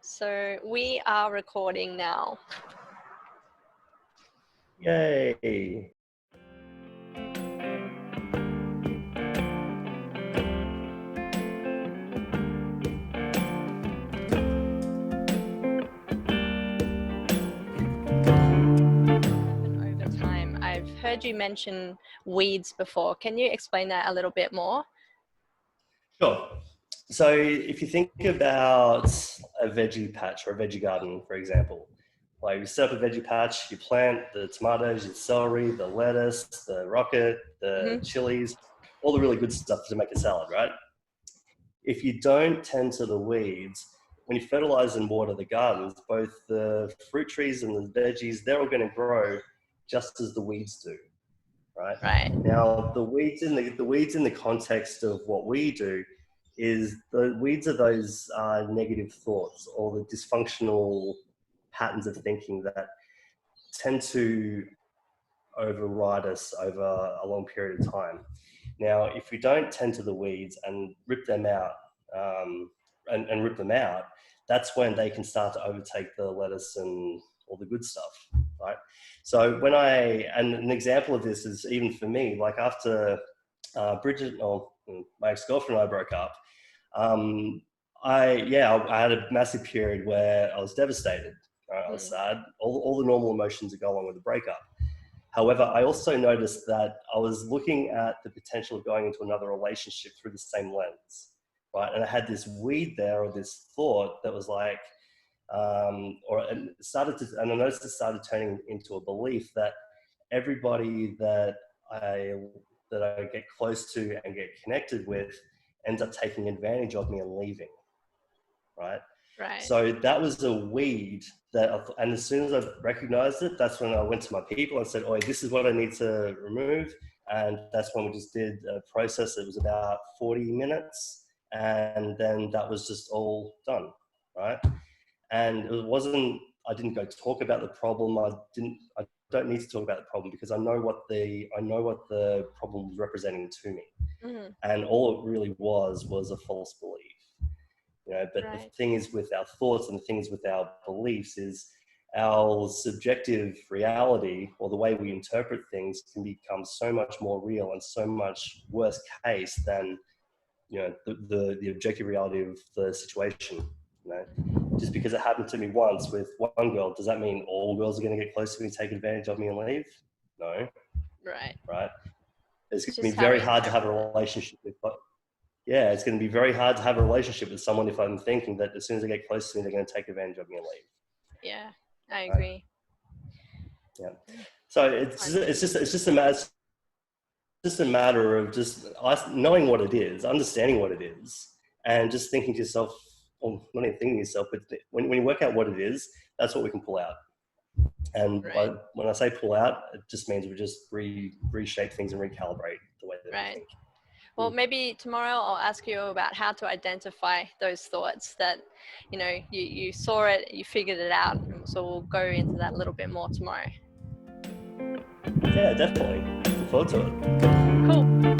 So we are recording now. Yay. Over time, I've heard you mention weeds before. Can you explain that a little bit more? Sure. So if you think about a veggie patch or a veggie garden, for example, like you set up a veggie patch, you plant the tomatoes, the celery, the lettuce, the rocket, the chilies, all the really good stuff to make a salad, right? If you don't tend to the weeds, when you fertilize and water the gardens, both the fruit trees and the veggies, they're all going to grow just as the weeds do, right? Right. Now, the weeds in the context of what we do is the weeds are those negative thoughts or the dysfunctional patterns of thinking that tend to override us over a long period of time. Now, if we don't tend to the weeds and rip them out, that's when they can start to overtake the lettuce and all the good stuff, right? So and an example of this is even for me, like after Bridget, or my ex-girlfriend and I broke up, I had a massive period where I was devastated. Right? I was sad. All the normal emotions that go along with the breakup. However, I also noticed that I was looking at the potential of going into another relationship through the same lens, right? And I had this weed there, or this thought that was like, and I noticed it started turning into a belief that everybody that I get close to and get connected with ends up taking advantage of me and leaving, right? Right. So that was a weed and as soon as I recognized it, that's when I went to my people and said, "Oh, this is what I need to remove." And that's when we just did a process. It was about 40 minutes, and then that was just all done, right? And I didn't go talk about the problem. I don't need to talk about the problem because I know what the problem was representing to me. Mm-hmm. And all it really was a false belief. But Right. the thing is with our thoughts and the things with our beliefs is our subjective reality, or the way we interpret things, can become so much more real and so much worse case than the objective reality of the situation. Just because it happened to me once with one girl, does that mean all girls are going to get close to me, take advantage of me and leave? No. Right. It's going to be very hard to have a relationship with. Yeah, it's going to be very hard to have a relationship with someone if I'm thinking that as soon as they get close to me, they're going to take advantage of me and leave. Yeah, I agree. Yeah. So it's just a matter of just knowing what it is, understanding what it is, and just thinking to yourself, or not even thinking to yourself, but when you work out what it is, that's what we can pull out. And when I say pull out, it just means we just reshape things and recalibrate the way that we think. Well, maybe tomorrow I'll ask you about how to identify those thoughts that, you saw it, you figured it out. So we'll go into that a little bit more tomorrow. Yeah, definitely. Look forward to it. Cool.